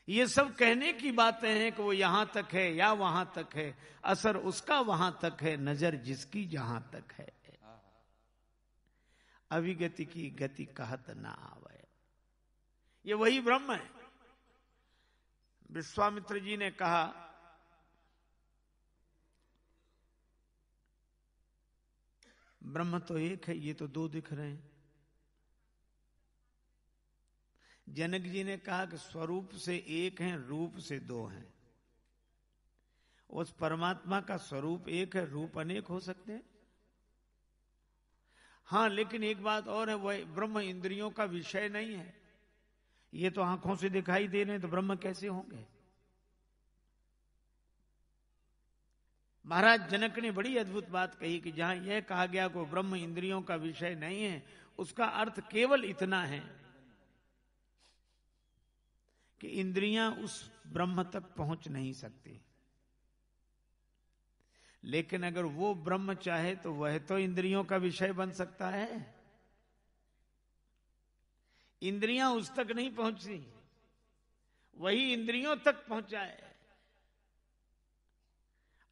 ये सब कहने की बातें हैं कि वो यहां तक है या वहां तक है, असर उसका वहां तक है, नजर जिसकी जहां तक है। अविगति की गति कहत ना आवे, ये वही ब्रह्म है। विश्वामित्र जी ने कहा ब्रह्म तो एक है, ये तो दो दिख रहे हैं। जनक जी ने कहा कि स्वरूप से एक है, रूप से दो हैं। उस परमात्मा का स्वरूप एक है, रूप अनेक हो सकते हैं। हां, लेकिन एक बात और है, वह ब्रह्म इंद्रियों का विषय नहीं है। ये तो आंखों से दिखाई दे रहे हैं, तो ब्रह्म कैसे होंगे? महाराज जनक ने बड़ी अद्भुत बात कही कि जहां यह कहा गया कि ब्रह्म इंद्रियों का विषय नहीं है, उसका अर्थ केवल इतना है कि इंद्रियां उस ब्रह्म तक पहुंच नहीं सकती। लेकिन अगर वो ब्रह्म चाहे तो वह तो इंद्रियों का विषय बन सकता है। इंद्रियां उस तक नहीं पहुंची, वही इंद्रियों तक पहुंचाए।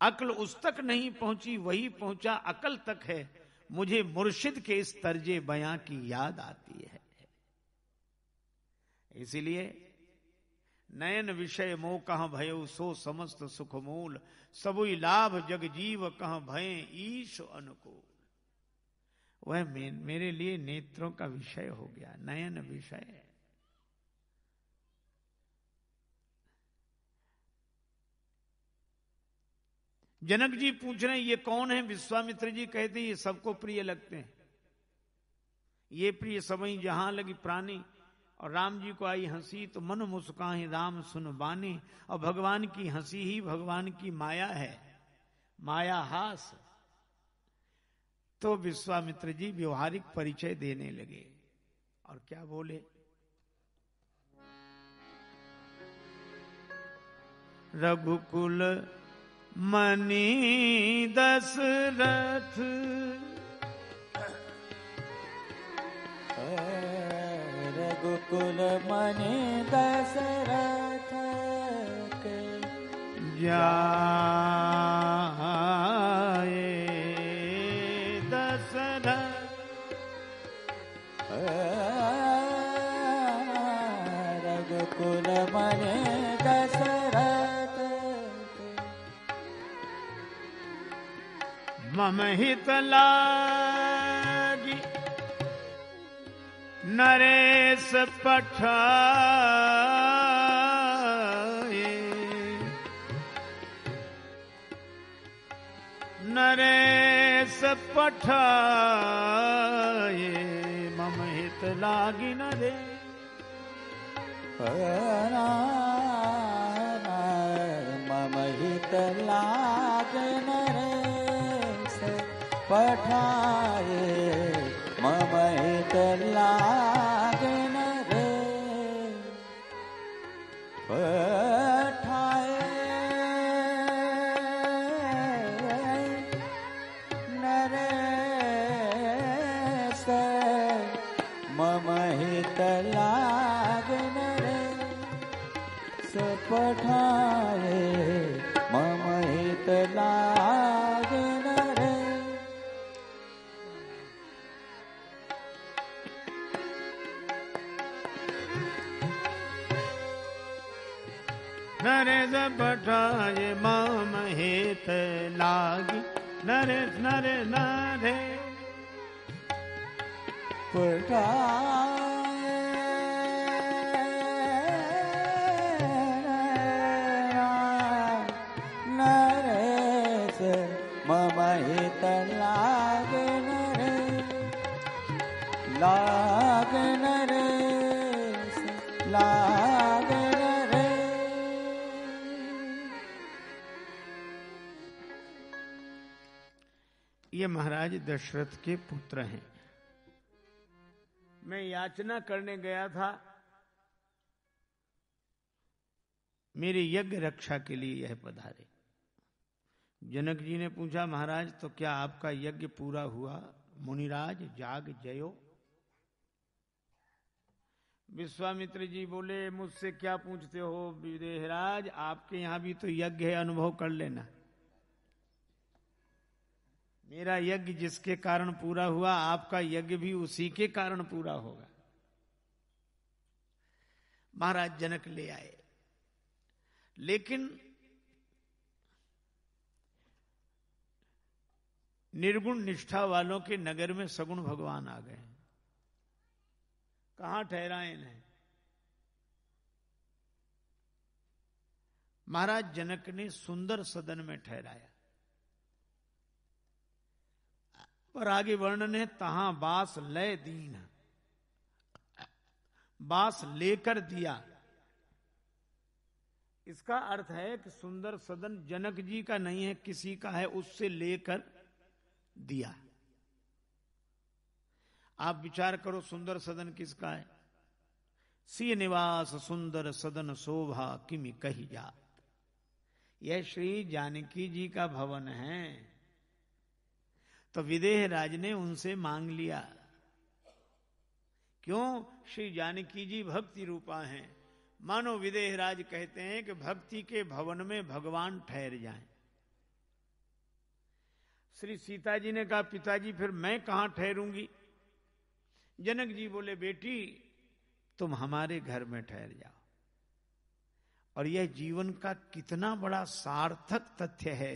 अक्ल उस तक नहीं पहुंची, वही पहुंचा अकल तक है। मुझे मुर्शिद के इस तर्जे बयां की याद आती है। इसीलिए नयन विषय मोह कहां भयो, सो समस्त सुख मूल, सबुई लाभ जग जीव कहां भय ईश अनुकूल। वह मेरे लिए नेत्रों का विषय हो गया, नयन विषय। जनक जी पूछ रहे हैं ये कौन है? विश्वामित्र जी कहते ये सबको प्रिय लगते हैं। ये प्रिय सबई जहां लगी प्राणी। और राम जी को आई हंसी तो मन मुस्काही राम सुन बानी। और भगवान की हंसी ही भगवान की माया है, माया हास। तो विश्वामित्र जी व्यवहारिक परिचय देने लगे और क्या बोले? रघुकुल मणि दशरथ, रघुकुल मणि दशरथ के जाए दशरथ। रघुकुल मणि दशरथ मम हित लागी नरेश पठाए। नरेश पठाए मम हित लागी नरे। मम हित लागे नरेश पठाए। मम हित लागे नरेश पठाए। नरेश मम हित लागे नरेश पठाए। मम हित लागे नरेश। नरेश पठाए मम हित लागी। नरेश नरे नरे नरेश मम हित लागे नरेश। लागे नरेश लागे ये महाराज दशरथ के पुत्र हैं। मैं याचना करने गया था, मेरे यज्ञ रक्षा के लिए यह पधारे। जनक जी ने पूछा महाराज तो क्या आपका यज्ञ पूरा हुआ? मुनिराज जाग जयो। विश्वामित्र जी बोले, मुझसे क्या पूछते हो विदेहराज, आपके यहां भी तो यज्ञ है, अनुभव कर लेना। मेरा यज्ञ जिसके कारण पूरा हुआ, आपका यज्ञ भी उसी के कारण पूरा होगा। महाराज जनक ले आए, लेकिन निर्गुण निष्ठा वालों के नगर में सगुण भगवान आ गए। कहां ठहराए इन्हें? महाराज जनक ने सुंदर सदन में ठहराया, पर आगे वर्णन है, तहां बास लय दीन, बास लेकर दिया। इसका अर्थ है कि सुंदर सदन जनक जी का नहीं है, किसी का है, उससे लेकर दिया। आप विचार करो, सुंदर सदन किसका है? सिय निवास सुंदर सदन शोभा किमि कही जात। यह श्री जानकी जी का भवन है। तो विदेह राज ने उनसे मांग लिया। क्यों? श्री जानकी जी भक्ति रूपा हैं। मानो विदेह राज कहते हैं कि भक्ति के भवन में भगवान ठहर जाएं। श्री सीता जी ने कहा, पिताजी फिर मैं कहां ठहरूंगी? जनक जी बोले, बेटी तुम हमारे घर में ठहर जाओ। और यह जीवन का कितना बड़ा सार्थक तथ्य है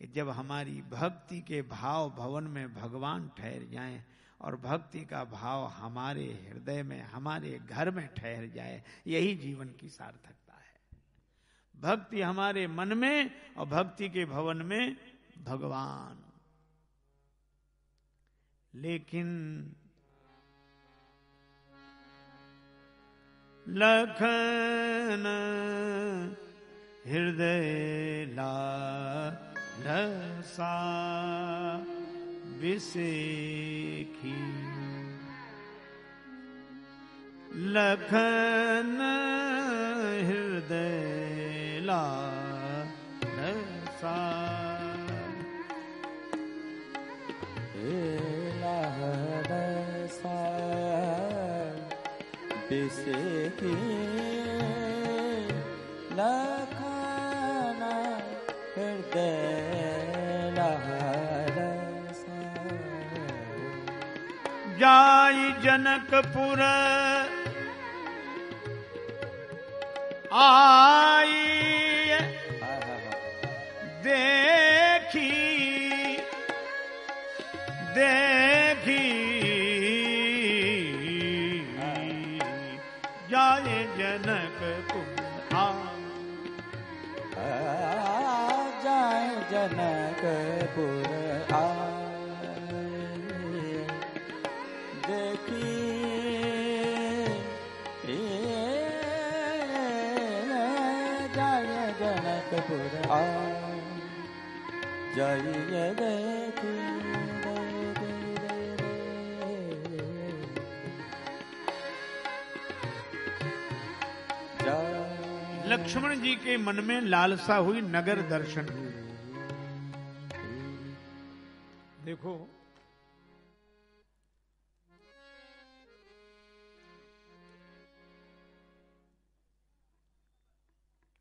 कि जब हमारी भक्ति के भाव भवन में भगवान ठहर जाएं और भक्ति का भाव हमारे हृदय में, हमारे घर में ठहर जाए, यही जीवन की सार्थकता है। भक्ति हमारे मन में और भक्ति के भवन में भगवान। लेकिन लखन हृदय लालसा विसेखी, लखन हृदय लालसा लालसा विसेखी, लखन हृदय लालसा। जाई जनकपुर आई देखी, देखी जाए जनकपुर जाए जनकपुर देखी, जाए जनकपुर जाइए देखी। लक्ष्मण जी के मन में लालसा हुई नगर दर्शन की। देखो,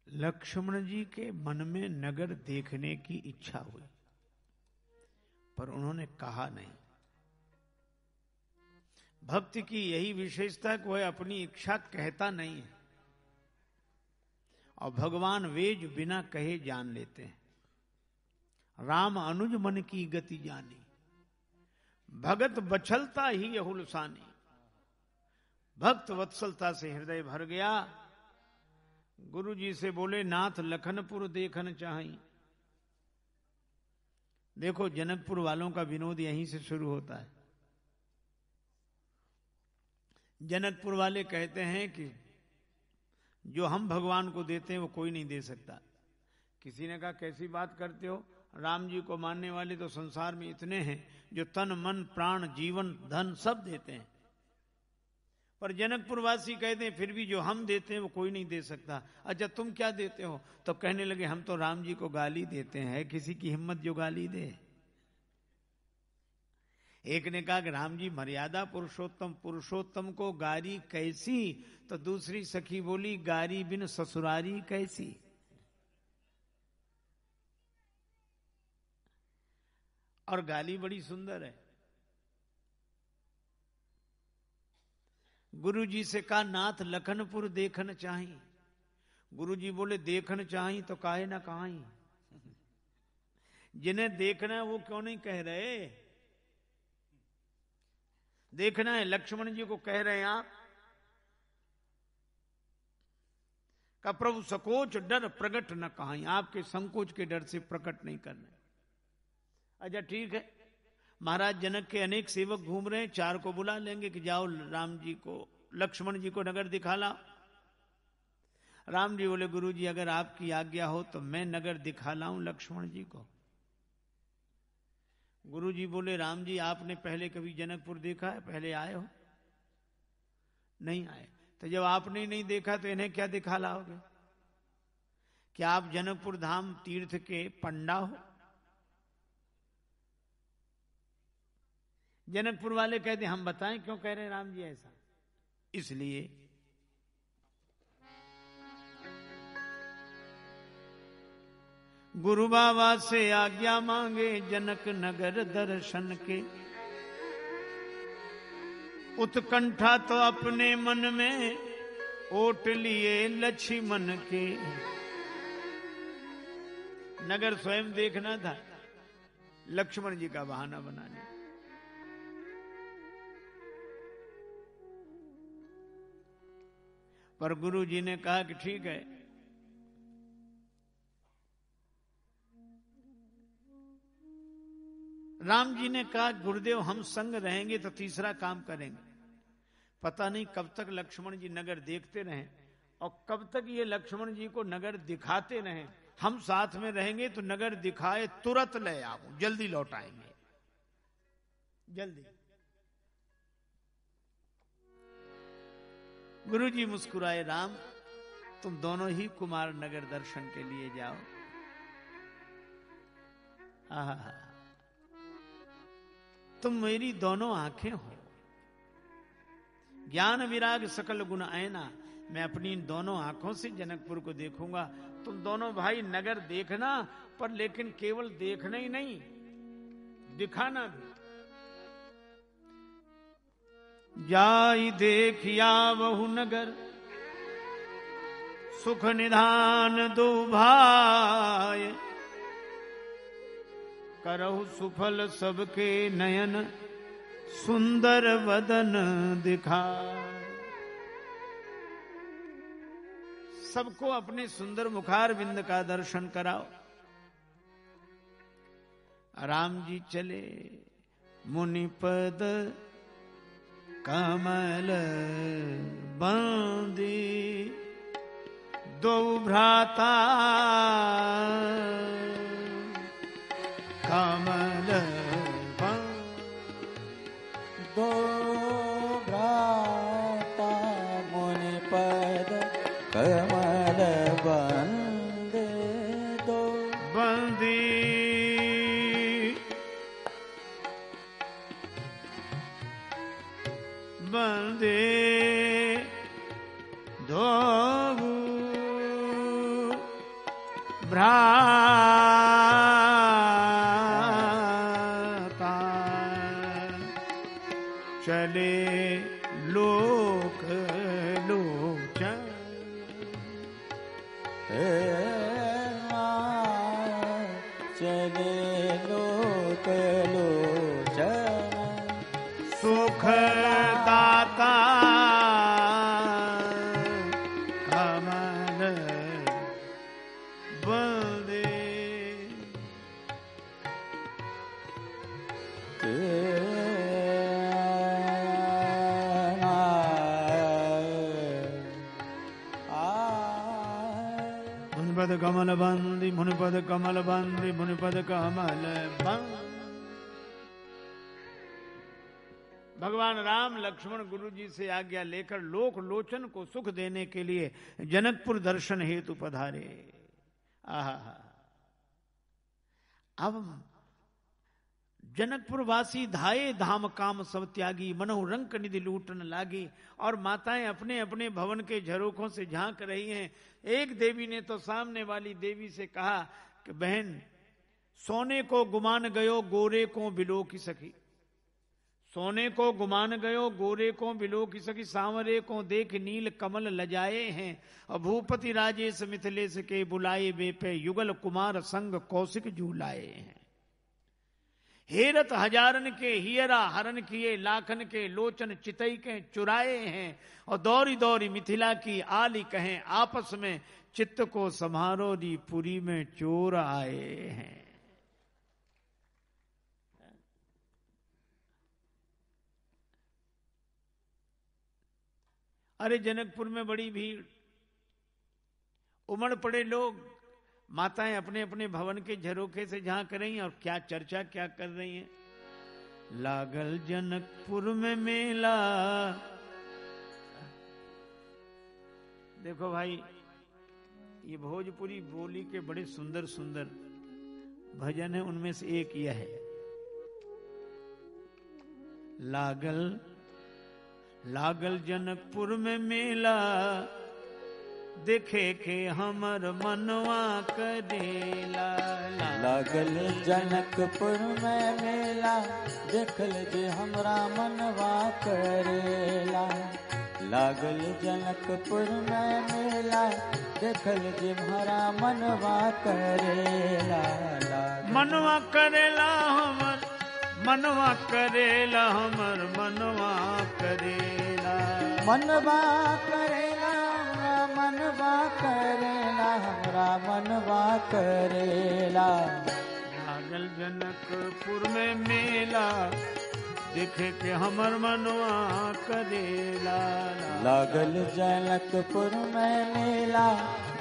लक्ष्मण जी के मन में नगर देखने की इच्छा हुई, पर उन्होंने कहा नहीं। भक्त की यही विशेषता कि वह अपनी इच्छा कहता नहीं है, और भगवान वेज बिना कहे जान लेते हैं। राम अनुज मन की गति जानी, भगत बछलता ही यहुलसानी। भक्त वत्सलता से हृदय भर गया। गुरु जी से बोले, नाथ लखनपुर देखन चाही। देखो, जनकपुर वालों का विनोद यहीं से शुरू होता है। जनकपुर वाले कहते हैं कि जो हम भगवान को देते हैं वो कोई नहीं दे सकता। किसी ने कहा, कैसी बात करते हो? राम जी को मानने वाले तो संसार में इतने हैं जो तन मन प्राण जीवन धन सब देते हैं, पर जनकपुरवासी कहते हैं फिर भी जो हम देते हैं वो कोई नहीं दे सकता। अच्छा, तुम क्या देते हो? तो कहने लगे, हम तो राम जी को गाली देते हैं। किसी की हिम्मत जो गाली दे? एक ने कहा कि राम जी मर्यादा पुरुषोत्तम, पुरुषोत्तम को गारी कैसी? तो दूसरी सखी बोली गारी बिन ससुरारी कैसी। और गाली बड़ी सुंदर है। गुरु जी से कहा नाथ लखनपुर देखन चाही। गुरु जी बोले देखन चाही तो काहे ना कहाई। जिन्हें देखना है वो क्यों नहीं कह रहे? देखना है लक्ष्मण जी को कह रहे हैं आप का प्रभु सकोच डर प्रकट न कहाई। आपके संकोच के डर से प्रकट नहीं करना। अच्छा ठीक है, महाराज जनक के अनेक सेवक घूम रहे हैं, 4 को बुला लेंगे कि जाओ राम जी को, लक्ष्मण जी को नगर दिखा लाओ। राम जी बोले गुरु जी अगर आपकी आज्ञा हो तो मैं नगर दिखा लाऊं लक्ष्मण जी को। गुरु जी बोले राम जी आपने पहले कभी जनकपुर देखा है? पहले आए हो? नहीं आए। तो जब आपने ही नहीं देखा तो इन्हें क्या दिखा लाओगे? क्या आप जनकपुर धाम तीर्थ के पंडा हो? जनकपुर वाले कहते हम बताएं क्यों कह रहे हैं राम जी ऐसा? इसलिए गुरु बाबा से आज्ञा मांगे जनक नगर दर्शन के। उत्कंठा तो अपने मन में ओट लिए लक्ष्मण के। नगर स्वयं देखना था, लक्ष्मण जी का बहाना बनाने। पर गुरु जी ने कहा कि ठीक है, राम जी ने कहा गुरुदेव हम संग रहेंगे तो तीसरा काम करेंगे। पता नहीं कब तक लक्ष्मण जी नगर देखते रहें और कब तक ये लक्ष्मण जी को नगर दिखाते रहें। हम साथ में रहेंगे तो नगर दिखाए तुरंत ले आओ, जल्दी लौट आएंगे, जल्दी। गुरु जी मुस्कुराए, राम तुम दोनों ही कुमार नगर दर्शन के लिए जाओ। आहा, तुम मेरी दोनों आंखें हो, ज्ञान विराग सकल गुण आयना। मैं अपनी इन दोनों आंखों से जनकपुर को देखूंगा। तुम दोनों भाई नगर देखना, पर लेकिन केवल देखना ही नहीं, दिखाना भी। जाई देखिया बहु नगर, सुख निधान दो भाई। करहु सुफल सबके नयन, सुंदर वदन दिखा। सबको अपने सुंदर मुखार बिंद का दर्शन कराओ। राम जी चले मुनिपद कमल बंदी, दो भ्राता कमल दो भ्राता मुनिपद कमल बंदे। दो बंदी बंदे दो भ्राता चले लोक लोचन। चले लोक लोचन, सुख दाता कमल बंदे। मुनिपद कमल बंदी, मुनिपद कमल बंदी, मुनिपद कमल बंदी। भगवान राम लक्ष्मण गुरु जी से आज्ञा लेकर लोक लोचन को सुख देने के लिए जनकपुर दर्शन हेतु पधारे। आहा, अब जनकपुर वासी धाये धाम काम सब त्यागी, मनहु रंक निधि लूटन लागी। और माताएं अपने अपने भवन के झरोखों से झांक रही हैं। एक देवी ने तो सामने वाली देवी से कहा कि बहन, सोने को गुमान गयो गोरे को बिलो की सखी, सोने को गुमान गयो गोरे को बिलो की सखी, सांवरे को देख नील कमल लजाए हैं। और भूपति राजेश मिथिलेश के बुलाए बेपे, युगल कुमार संग कौशिक झूलाए हैं। हेरत हजारन के हियरा हरन किए, लाखन के लोचन चितई के चुराए हैं। और दौरी दौरी मिथिला की आली कहें, आपस में चित्त को संभारो दी पुरी में चोर आए हैं। अरे जनकपुर में बड़ी भीड़, उमड़ पड़े लोग, माताएं अपने अपने भवन के झरोखे से झांक रही हैं। और क्या चर्चा क्या कर रही हैं? लागल जनकपुर में मेला। देखो भाई, ये भोजपुरी बोली के बड़े सुंदर सुंदर भजन है, उनमें से एक यह है, लागल लागल जनकपुर में मेला, देखे के हमर मनवा करेला। लागल जनकपुर में मेला, देखल जे हमरा मनवा करेला। लागल जनकपुर में मेला, देखल जे हमरा मनवा करेला। मनवा करेला हमर मनवा करेला, हमर मनवा करेला। मनवा करेला मनवा करेला, हमरा मनवा करेला। लागल जनकपुर में मेला, देखे के हमर मनवा करेला। लागल जनकपुर में मेला,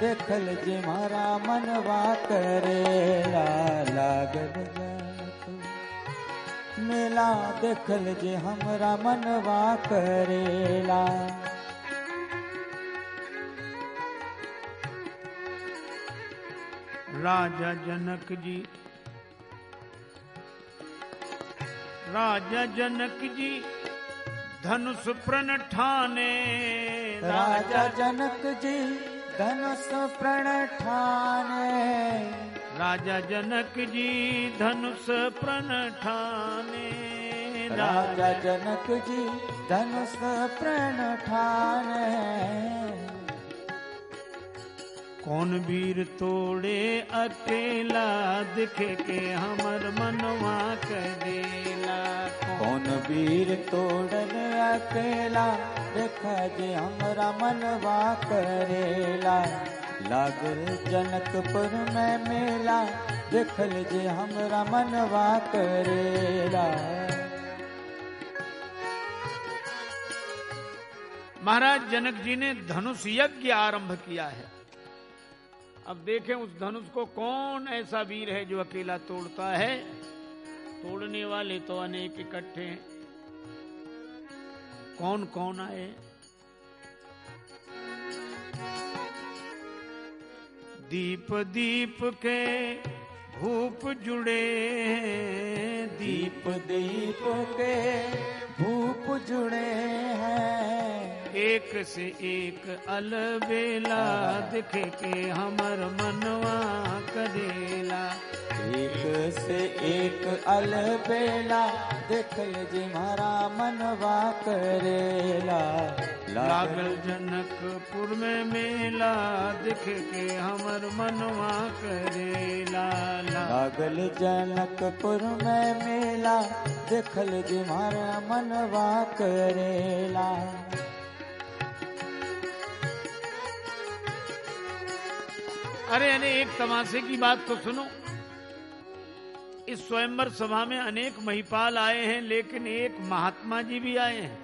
देखल जे हमारा मनवा करेला। लागल जनकपुर मेला, देखल जे हमरा मनवा करेला। राजा जनक जी, राजा जनक जी धनुष प्रण ठाने। राजा जनक जी धनुष प्रण ठाने। राजा जनक जी धनुष प्रण ठाने। राजा जनक जी धनुष प्रण ठाने। कौन वीर तोड़े अकेला, दिखे के हमर मनवा करेला। कौन वीर तोड़न अकेला, देखा जे हमरा मनवा करेला। लागल जनकपुर में मेला, देखल जे हमरा मनवा करेला। महाराज जनक जी ने धनुष यज्ञ आरंभ किया है। अब देखें उस धनुष को कौन ऐसा वीर है जो अकेला तोड़ता है। तोड़ने वाले तो अनेक इकट्ठे हैं। कौन कौन आए? दीप दीप के भूप जुड़े हैं। दीप दीप के भूप जुड़े हैं। एक से एक अलबेला, दिखे के हमर मनवा करेला। एक से एक अलबेला, देखल जे हमारा मनवा करेला। लागल जनकपुर में मेला, दिखे के हमर मनवा करेला। लागल जनकपुर में मेला, देखल जे हमारा मनवा करेला। अरे अरे, एक तमाशे की बात तो सुनो। इस स्वयंवर सभा में अनेक महिपाल आए हैं, लेकिन एक महात्मा जी भी आए हैं।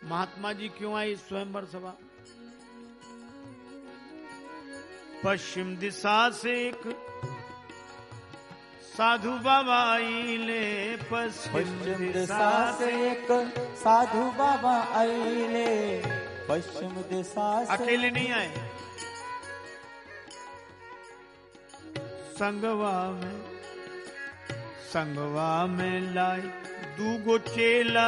महात्मा जी क्यों आए इस स्वयंवर सभा? पश्चिम दिशा से एक साधु बाबा आइले। पश्चिम दिशा से एक साधु बाबा आइले। पश्चिम दिशा से अकेले नहीं आए, संगवा में लाए दूगो चेला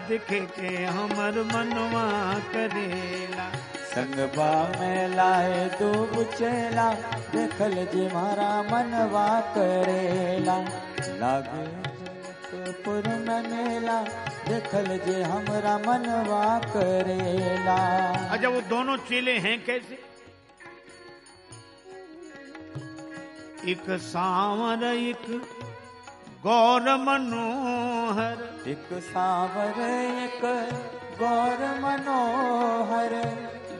दिखे के हमर मनवा करेला। संगवा में लाए दूगो चेला देखल जे मारा मनवा करेला। लागे जनकपुर में मेला देखल जे हमरा मनवा करेला। अच्छा वो दोनों चेले हैं कैसे? एक सांवर एक गौर मनोहर। एक सांवर एक गौर मनोहर।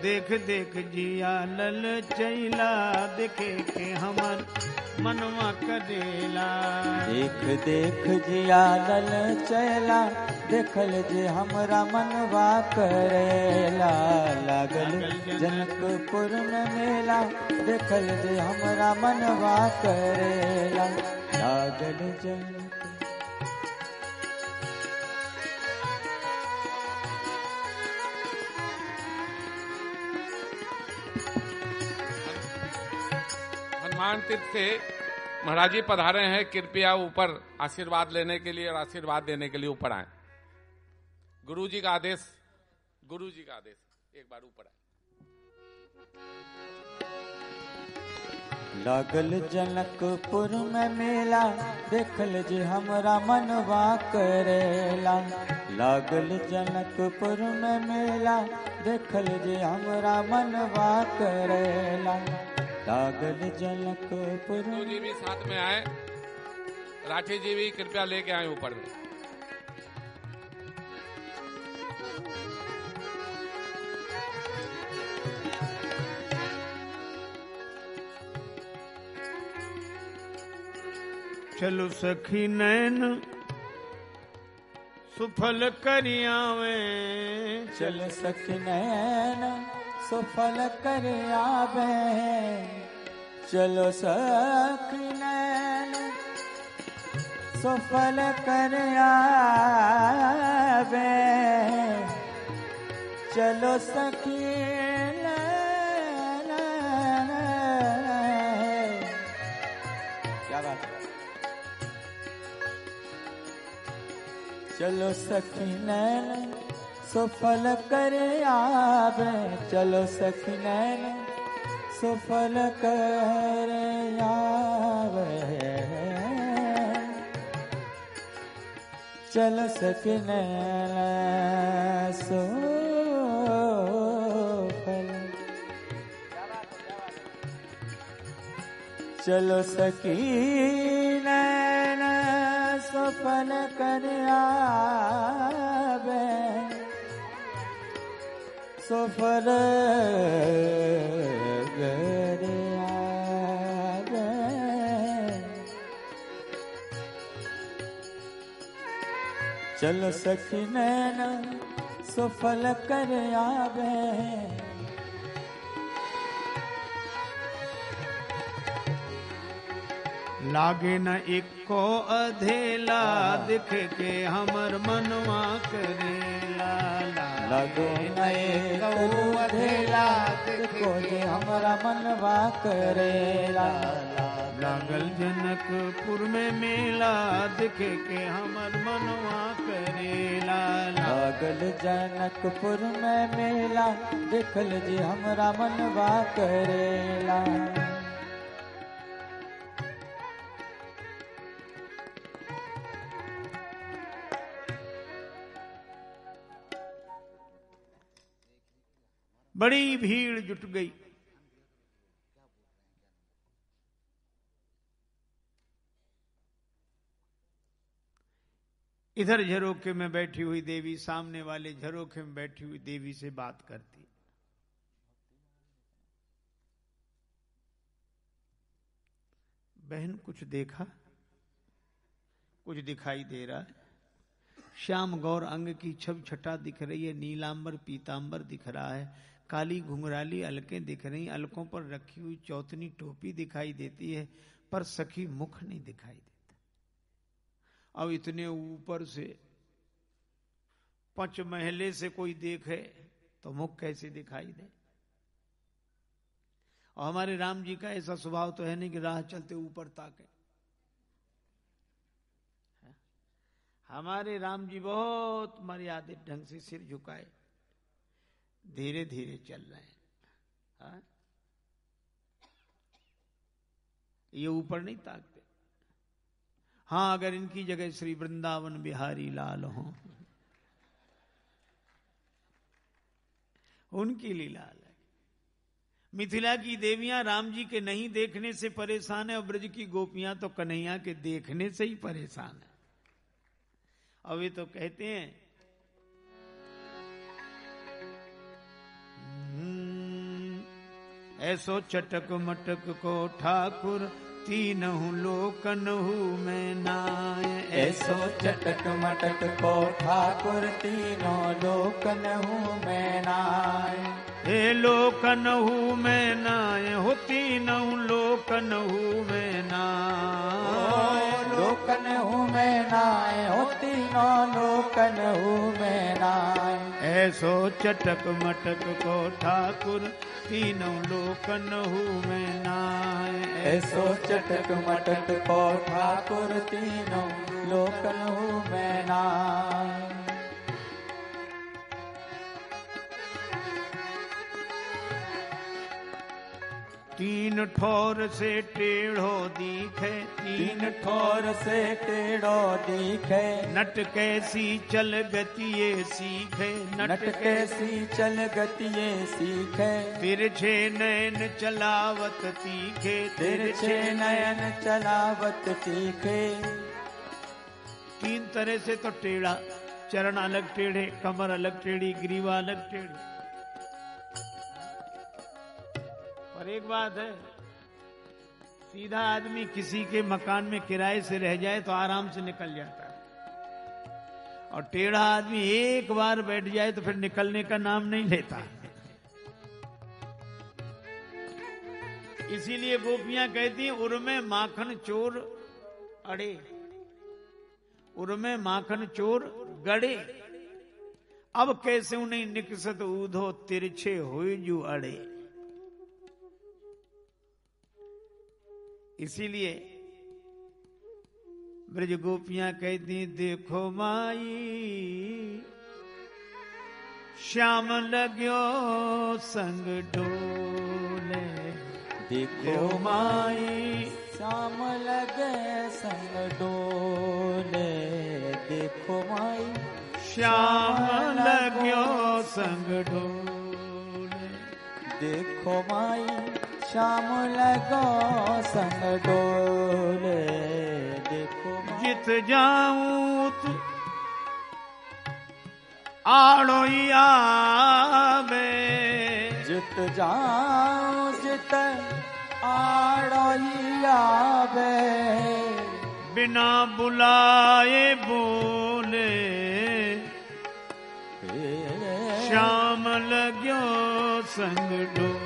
देख देख जिया लल चैला देखे के हमर मनवा करेला। देख देख जिया लल चैला देखल जे हमरा मनवा करेला। लागल जनकपुर में मेला देखल जे हमरा मनवा करेला। लागल जनक हनुमान तीर्थ से महाराज जी पधारे हैं। कृपया ऊपर आशीर्वाद लेने के लिए और आशीर्वाद देने के लिए ऊपर आए। गुरु जी का आदेश, गुरु जी का आदेश, एक बार ऊपर आए। लागल जनकपुर में मेला देखल जे हमरा मनवा करेला। लागल जनकपुर में मेला देखल जे हमरा मनवा करेला। लागल जनकपुर। गुरु जी भी साथ में आए, राठी जी भी कृपया लेके आए ऊपर में। चलो सखी नैन सुफल करियावे। चल सखी नैन सुफल कर आवे। चलो सखी नैन सुफल कर आवे। चलो सखी नैन। क्या बात है। चलो सखी नैन सुफल कर आवे। चलो सखी नैन सुफल कर आवे। चलो सखी नैन सुफल। चलो सखी नैन सुफल कर आवे। सुफल कर आवे। चलो सखी नैन सुफल कर आवे। लागे न एक को अधेला दिख के हमर मनवा करेला। लगो नए को अधेला देखो जे हमरा मनवा करेला। लागल जनकपुर में मेला दिखे के हमर मनवा करेला। लागल जनकपुर में मेला देखल जे हमरा मनवा करेला। बड़ी भीड़ जुट गई। इधर झरोखे में बैठी हुई देवी सामने वाले झरोखे में बैठी हुई देवी से बात करती। बहन कुछ देखा? कुछ दिखाई दे रहा है? श्याम गौर अंग की छब छटा दिख रही है। नीलांबर पीतांबर दिख रहा है। काली घुंघराली अलकें दिख रही। अलकों पर रखी हुई चौतनी टोपी दिखाई देती है, पर सखी मुख नहीं दिखाई देता। अब इतने ऊपर से 5 महले से कोई देखे तो मुख कैसे दिखाई दे? और हमारे राम जी का ऐसा स्वभाव तो है नहीं कि राह चलते ऊपर ताके। हमारे राम जी बहुत मर्यादित ढंग से सिर झुकाए धीरे धीरे चल रहे हैं। हाँ? ये ऊपर नहीं ताकते। हाँ, अगर इनकी जगह श्री वृंदावन बिहारी लाल हो, उनकी लीला अलग। मिथिला की देवियां राम जी के नहीं देखने से परेशान है और ब्रज की गोपियां तो कन्हैया के देखने से ही परेशान है। और वे तो कहते हैं ऐसो चटक मटक को ठाकुर तीनहु लोकनहु में नाय। ऐसो चटक मटक को ठाकुर तीनों लोकनहु में नाय। हे लोकनहु में नाय हो तीनहु लोकनहु में नाय। लोकनहु में नाय हो तीनों लोकनहु में नाय। ऐसो चटक मटक को ठाकुर तीनों लोकनहु में नाय। ऐसो चटक मटक को ठाकुर तीनों लोकनहु में नाय। तीन ठोर से टेढ़ो दिखे, तीन ठोर से टेढ़ो दिखे। नट कैसी चल गतिये सीखे, नट कैसी चल गतिये सीखे। तिरछे नयन चलावत तीखे, तिरछे नयन चलावत तीखे। तीन तरह से तो टेढ़ा, चरण अलग टेढ़े, कमर अलग टेढ़ी, ग्रीवा अलग टेढ़ी। और एक बात है, सीधा आदमी किसी के मकान में किराए से रह जाए तो आराम से निकल जाता है, और टेढ़ा आदमी एक बार बैठ जाए तो फिर निकलने का नाम नहीं लेता। इसीलिए गोपियां कहती हैं उर्मे माखन चोर अड़े, उर्मे माखन चोर गड़े। अब कैसे उन्हें निकसत ऊधो तिरछे हुए जू अड़े। इसीलिए ब्रज गोपियां कहती देखो माई श्याम लग्यो संग डोले। देखो माई श्याम लगे संग डोले। देखो माई श्याम लग्यो संग डोले। देखो माई श्याम लगो संग डोले। देखो जित जाऊं तू आड़ोई आवे। जित जाऊं जित आड़ोई आवे। बिना बुलाए बोले श्याम लग्यो संग डोले।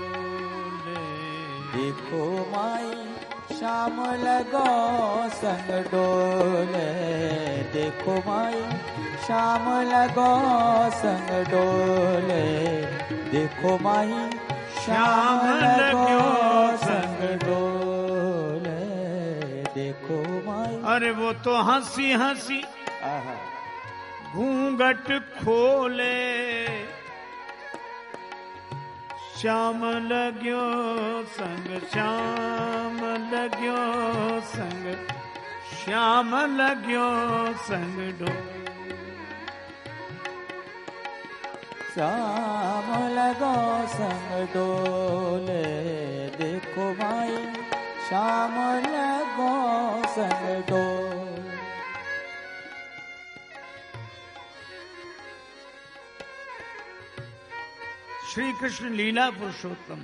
देखो माई श्याम लगो संग डोले। देखो माई श्याम लगो संग डोले। देखो माई श्याम लगो संग डोले। देखो माई। अरे वो तो हंसी हंसी घूंघट खोले। श्याम लग्यो संग श्याम लग्यो संग श्याम लग्यो संग डोले। श्याम लगो संग डोले। देखो माई श्याम लगो संग डोले। श्री कृष्ण लीला पुरुषोत्तम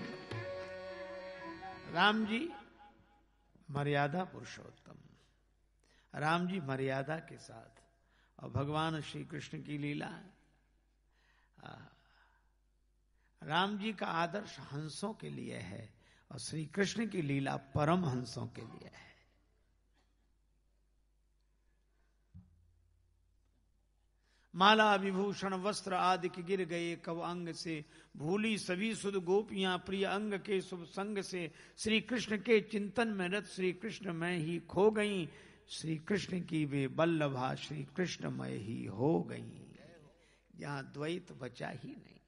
राम जी मर्यादा पुरुषोत्तम, राम जी मर्यादा के साथ, और भगवान श्री कृष्ण की लीला। राम जी का आदर्श हंसों के लिए है और श्री कृष्ण की लीला परम हंसों के लिए है। माला विभूषण वस्त्र आदि के गिर गए कव अंग से, भूली सभी सुध गोपियां प्रिय अंग के शुभ संग से, श्री कृष्ण के चिंतन में रत श्री कृष्ण में ही खो गई, श्री कृष्ण की वे बल्लभा श्री कृष्णमय ही हो गई। यहां द्वैत बचा ही नहीं।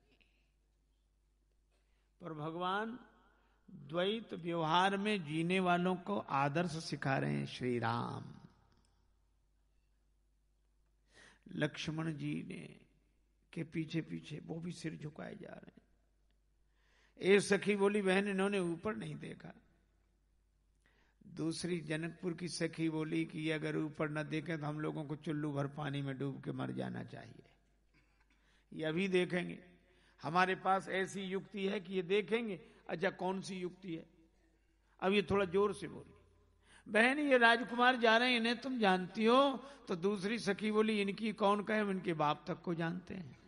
पर भगवान द्वैत व्यवहार में जीने वालों को आदर्श सिखा रहे हैं। श्री राम लक्ष्मण जी ने के पीछे पीछे वो भी सिर झुकाए जा रहे हैं। एक सखी बोली बहन इन्होंने ऊपर नहीं देखा। दूसरी जनकपुर की सखी बोली कि अगर ऊपर न देखें तो हम लोगों को चुल्लू भर पानी में डूब के मर जाना चाहिए। ये अभी देखेंगे। हमारे पास ऐसी युक्ति है कि ये देखेंगे। अच्छा कौन सी युक्ति है? अब ये थोड़ा जोर से बोली बहन ये राजकुमार जा रहे हैं इन्हें तुम जानती हो? तो दूसरी सखी बोली इनकी कौन कहे, इनके बाप तक को जानते हैं।